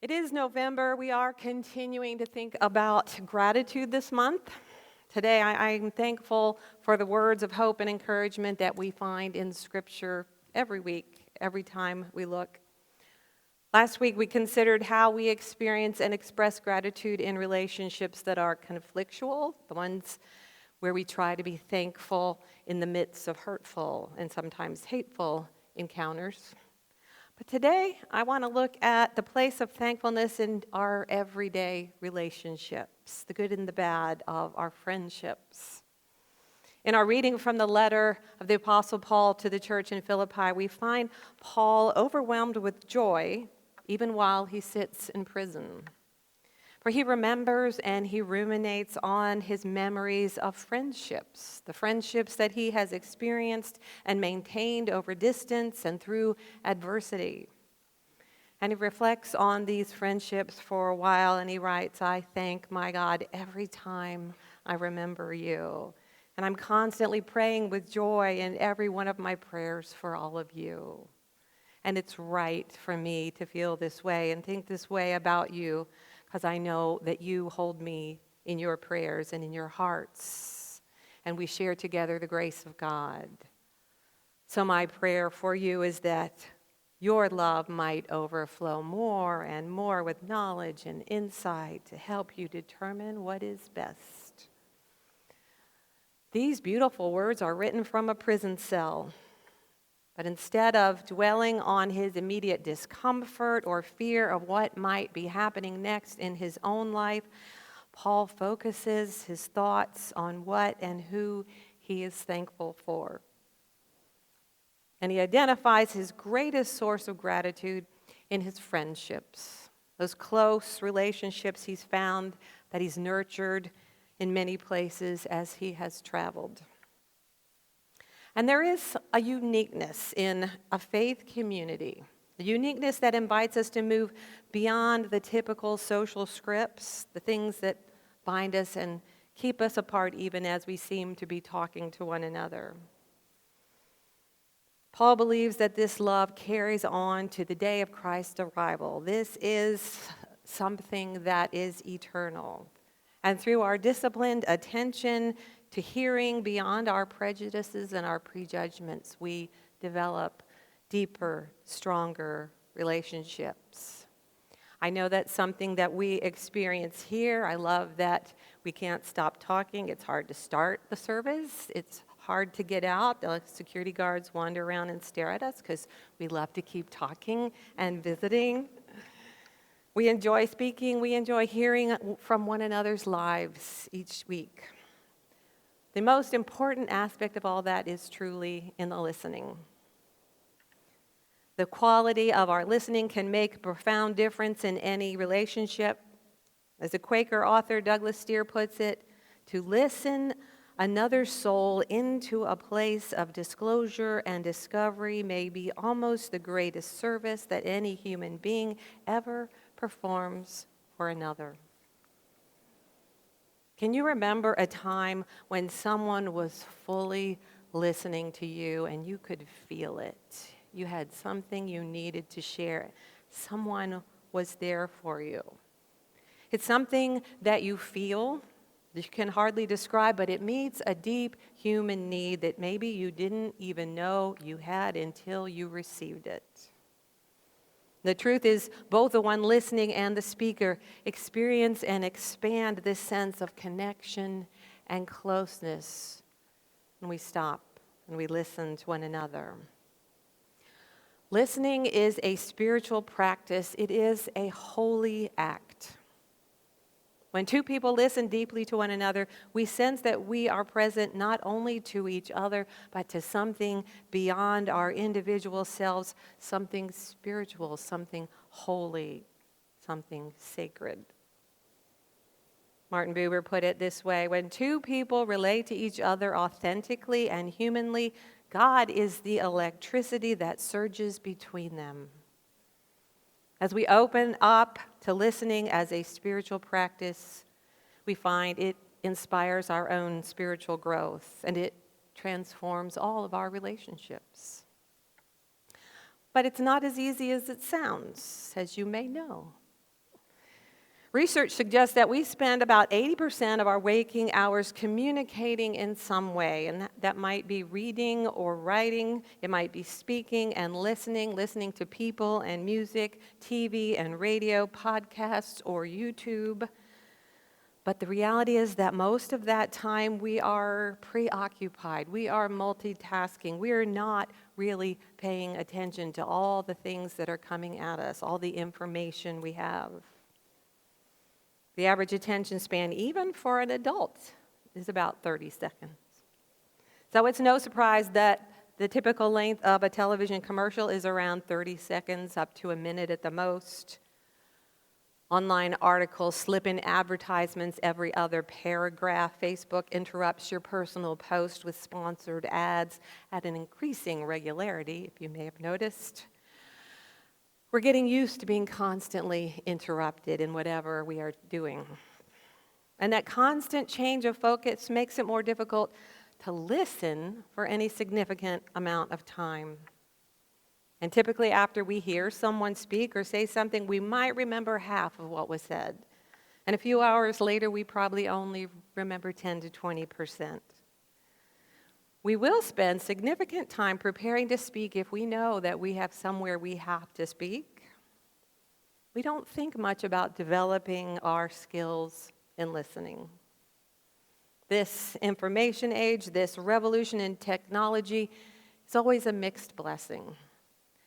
It is November. We are continuing to think about gratitude this month. Today, I'm thankful for the words of hope and encouragement that we find in Scripture every week, every time we look. Last week, we considered how we experience and express gratitude in relationships that are conflictual, the ones where we try to be thankful in the midst of hurtful and sometimes hateful encounters. But today, I want to look at the place of thankfulness in our everyday relationships, the good and the bad of our friendships. In our reading from the letter of the Apostle Paul to the church in Philippi, we find Paul overwhelmed with joy even while he sits in prison. For he remembers and he ruminates on his memories of friendships, the friendships that he has experienced and maintained over distance and through adversity. And he reflects on these friendships for a while and he writes, "I thank my God every time I remember you. And I'm constantly praying with joy in every one of my prayers for all of you." And it's right for me to feel this way and think this way about you, because I know that you hold me in your prayers and in your hearts, and we share together the grace of God. So my prayer for you is that your love might overflow more and more with knowledge and insight to help you determine what is best. These beautiful words are written from a prison cell. But instead of dwelling on his immediate discomfort or fear of what might be happening next in his own life, Paul focuses his thoughts on what and who he is thankful for. And he identifies his greatest source of gratitude in his friendships, those close relationships he's found that he's nurtured in many places as he has traveled. And there is a uniqueness in a faith community, a uniqueness that invites us to move beyond the typical social scripts, the things that bind us and keep us apart even as we seem to be talking to one another. Paul believes that this love carries on to the day of Christ's arrival. This is something that is eternal. And through our disciplined attention to hearing beyond our prejudices and our prejudgments, we develop deeper, stronger relationships. I know that's something that we experience here. I love that we can't stop talking. It's hard to start the service. It's hard to get out. The security guards wander around and stare at us because we love to keep talking and visiting. We enjoy speaking. We enjoy hearing from one another's lives each week. The most important aspect of all that is truly in the listening. The quality of our listening can make a profound difference in any relationship. As the Quaker author Douglas Steere puts it, to listen another soul into a place of disclosure and discovery may be almost the greatest service that any human being ever performs for another. Can you remember a time when someone was fully listening to you and you could feel it? You had something you needed to share. Someone was there for you. It's something that you feel, that you can hardly describe, but it meets a deep human need that maybe you didn't even know you had until you received it. The truth is, both the one listening and the speaker experience and expand this sense of connection and closeness when we stop and we listen to one another. Listening is a spiritual practice. It is a holy act. When two people listen deeply to one another, we sense that we are present not only to each other, but to something beyond our individual selves, something spiritual, something holy, something sacred. Martin Buber put it this way: when two people relate to each other authentically and humanly, God is the electricity that surges between them. As we open up to listening as a spiritual practice, we find it inspires our own spiritual growth and it transforms all of our relationships. But it's not as easy as it sounds, as you may know. Research suggests that we spend about 80% of our waking hours communicating in some way, and that might be reading or writing, it might be speaking and listening to people and music, TV and radio, podcasts or YouTube. But the reality is that most of that time we are preoccupied, we are multitasking, we are not really paying attention to all the things that are coming at us, all the information we have. The average attention span, even for an adult, is about 30 seconds. So it's no surprise that the typical length of a television commercial is around 30 seconds, up to a minute at the most. Online articles slip in advertisements every other paragraph. Facebook interrupts your personal post with sponsored ads at an increasing regularity, if you may have noticed. We're getting used to being constantly interrupted in whatever we are doing. And that constant change of focus makes it more difficult to listen for any significant amount of time. And typically after we hear someone speak or say something, we might remember half of what was said. And a few hours later, we probably only remember 10 to 20%. We will spend significant time preparing to speak if we know that we have somewhere we have to speak. We don't think much about developing our skills in listening. This information age, this revolution in technology, is always a mixed blessing.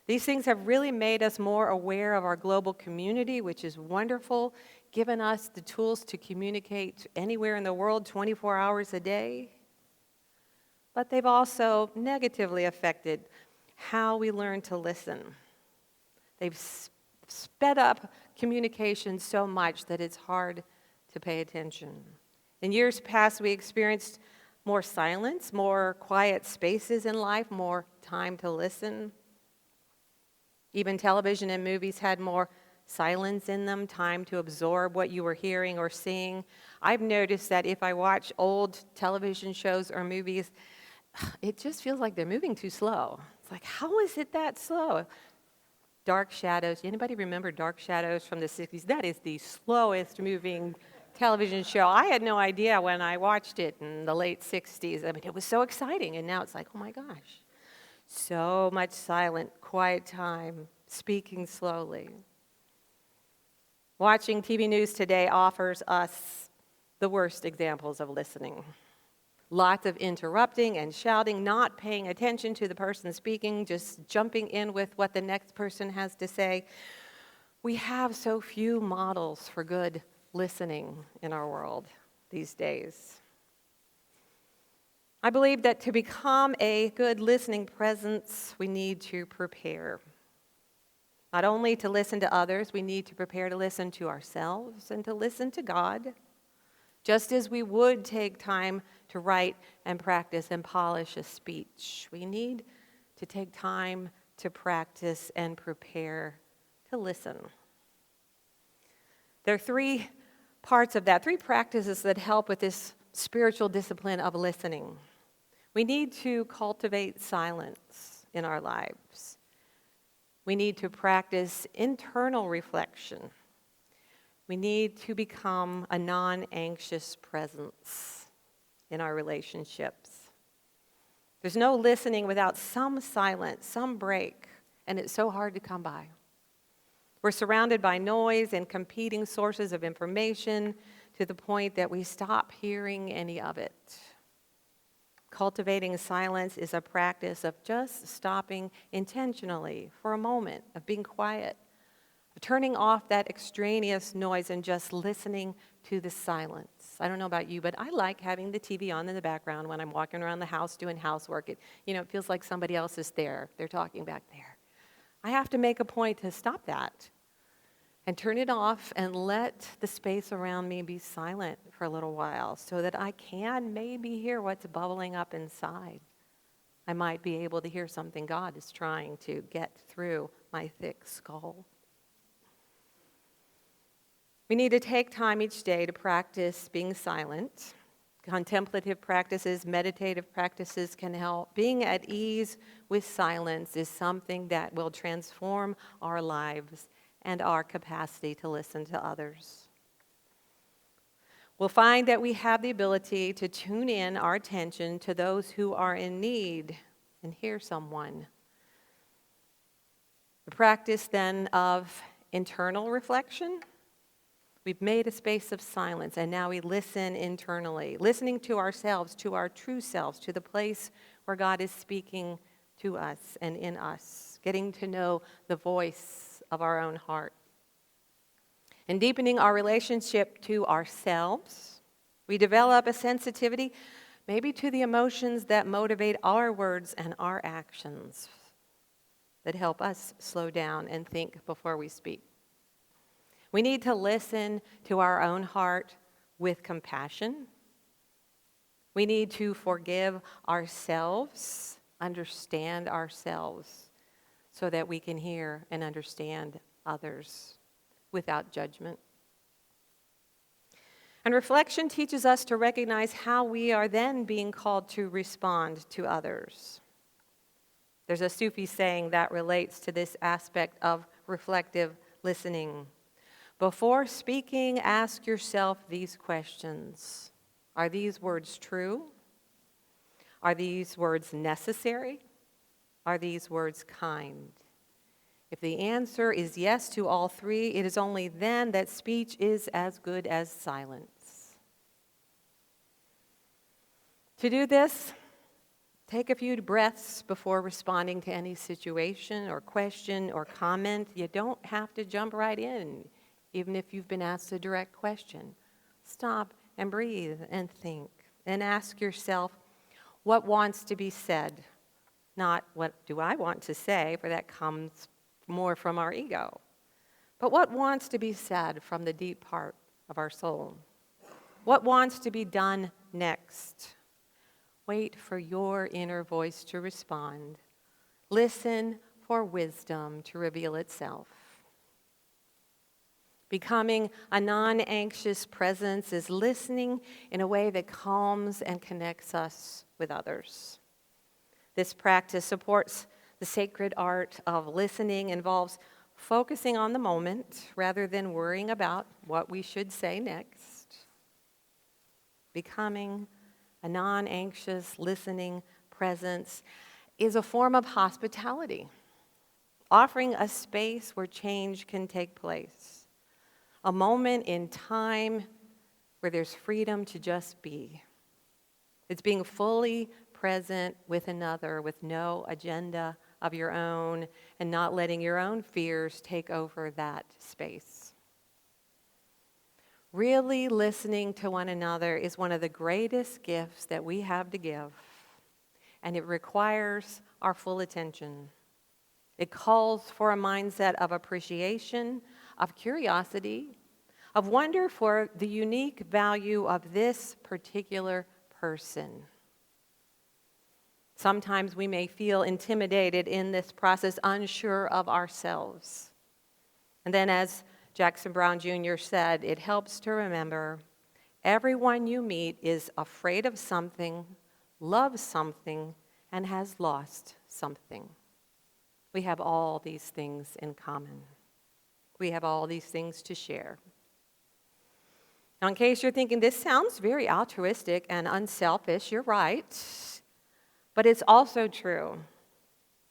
These things have really made us more aware of our global community, which is wonderful, given us the tools to communicate anywhere in the world 24 hours a day. But they've also negatively affected how we learn to listen. They've sped up communication so much that it's hard to pay attention. In years past, we experienced more silence, more quiet spaces in life, more time to listen. Even television and movies had more silence in them, time to absorb what you were hearing or seeing. I've noticed that if I watch old television shows or movies, it just feels like they're moving too slow. It's like, how is it that slow? Dark Shadows. Anybody remember Dark Shadows from the 60s? That is the slowest moving television show. I had no idea when I watched it in the late 60s. I mean, it was so exciting, and now it's like, oh my gosh. So much silent, quiet time, speaking slowly. Watching TV news today offers us the worst examples of listening. Lots of interrupting and shouting, not paying attention to the person speaking, just jumping in with what the next person has to say. We have so few models for good listening in our world these days. I believe that to become a good listening presence, we need to prepare. Not only to listen to others, we need to prepare to listen to ourselves and to listen to God, just as we would take time to write and practice and polish a speech. We need to take time to practice and prepare to listen. There are three parts of that, three practices that help with this spiritual discipline of listening. We need to cultivate silence in our lives. We need to practice internal reflection. We need to become a non-anxious presence in our relationships. There's no listening without some silence, some break, and it's so hard to come by. We're surrounded by noise and competing sources of information to the point that we stop hearing any of it. Cultivating silence is a practice of just stopping intentionally for a moment, of being quiet, of turning off that extraneous noise and just listening to the silence. I don't know about you, but I like having the TV on in the background when I'm walking around the house doing housework. It feels like somebody else is there. They're talking back there. I have to make a point to stop that and turn it off and let the space around me be silent for a little while so that I can maybe hear what's bubbling up inside. I might be able to hear something God is trying to get through my thick skull. We need to take time each day to practice being silent. Contemplative practices, meditative practices can help. Being at ease with silence is something that will transform our lives and our capacity to listen to others. we'll find that we have the ability to tune in our attention to those who are in need and hear someone. The practice then of internal reflection. We've made a space of silence, and now we listen internally, listening to ourselves, to our true selves, to the place where God is speaking to us and in us, getting to know the voice of our own heart. In deepening our relationship to ourselves, we develop a sensitivity maybe to the emotions that motivate our words and our actions, that help us slow down and think before we speak. We need to listen to our own heart with compassion. We need to forgive ourselves, understand ourselves, so that we can hear and understand others without judgment. And reflection teaches us to recognize how we are then being called to respond to others. There's a Sufi saying that relates to this aspect of reflective listening. Before speaking, ask yourself these questions. Are these words true? Are these words necessary? Are these words kind? If the answer is yes to all three, it is only then that speech is as good as silence. To do this, take a few breaths before responding to any situation or question or comment. You don't have to jump right in, even if you've been asked a direct question. Stop and breathe and think and ask yourself, what wants to be said? Not what do I want to say, for that comes more from our ego. But what wants to be said from the deep part of our soul? What wants to be done next? Wait for your inner voice to respond. Listen for wisdom to reveal itself. Becoming a non-anxious presence is listening in a way that calms and connects us with others. This practice supports the sacred art of listening, involves focusing on the moment rather than worrying about what we should say next. Becoming a non-anxious, listening presence is a form of hospitality, offering a space where change can take place. A moment in time where there's freedom to just be. It's being fully present with another with no agenda of your own and not letting your own fears take over that space. Really listening to one another is one of the greatest gifts that we have to give, and it requires our full attention. It calls for a mindset of appreciation, of curiosity, of wonder for the unique value of this particular person. Sometimes we may feel intimidated in this process, unsure of ourselves. And then, as Jackson Brown Jr. said, it helps to remember everyone you meet is afraid of something, loves something, and has lost something. We have all these things in common. We have all these things to share. Now, in case you're thinking, this sounds very altruistic and unselfish, you're right. But it's also true.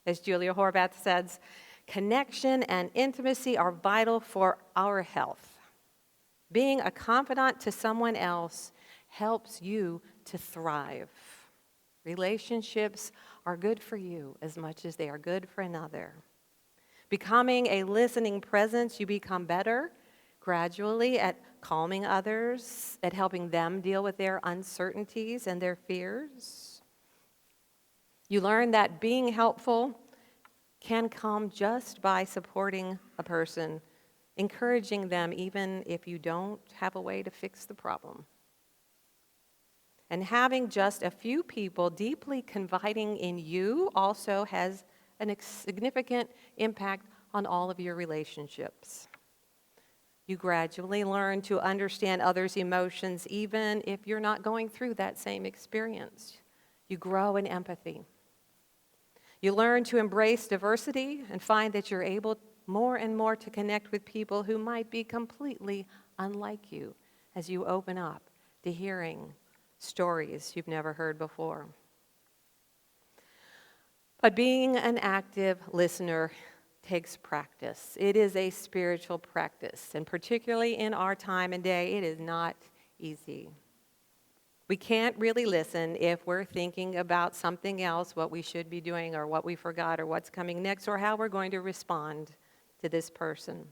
As Julia Horvath says, connection and intimacy are vital for our health. Being a confidant to someone else helps you to thrive. Relationships are good for you as much as they are good for another. Becoming a listening presence, you become better gradually at calming others, at helping them deal with their uncertainties and their fears. You learn that being helpful can come just by supporting a person, encouraging them even if you don't have a way to fix the problem. And having just a few people deeply confiding in you also has a significant impact on all of your relationships. You gradually learn to understand others' emotions even if you're not going through that same experience. You grow in empathy. You learn to embrace diversity and find that you're able more and more to connect with people who might be completely unlike you as you open up to hearing stories you've never heard before. But being an active listener takes practice. It is a spiritual practice, and particularly in our time and day, it is not easy. We can't really listen if we're thinking about something else, what we should be doing or what we forgot or what's coming next or how we're going to respond to this person.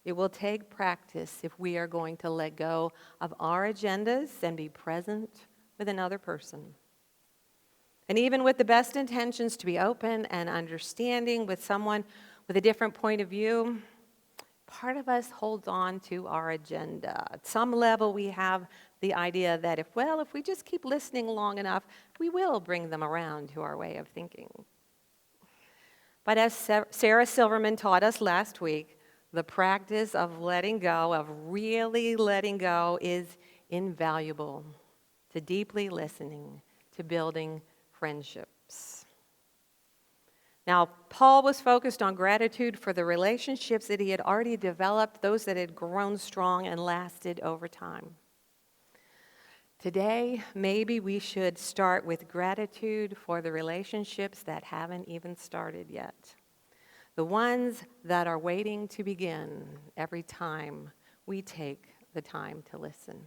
It will take practice if we are going to let go of our agendas and be present with another person. And even with the best intentions to be open and understanding with someone with a different point of view, part of us holds on to our agenda. At some level, we have the idea that if we just keep listening long enough, we will bring them around to our way of thinking. But as Sarah Silverman taught us last week, the practice of letting go, of really letting go, is invaluable to deeply listening, to building friendships. Now, Paul was focused on gratitude for the relationships that he had already developed, those that had grown strong and lasted over time. Today, maybe we should start with gratitude for the relationships that haven't even started yet. The ones that are waiting to begin every time we take the time to listen.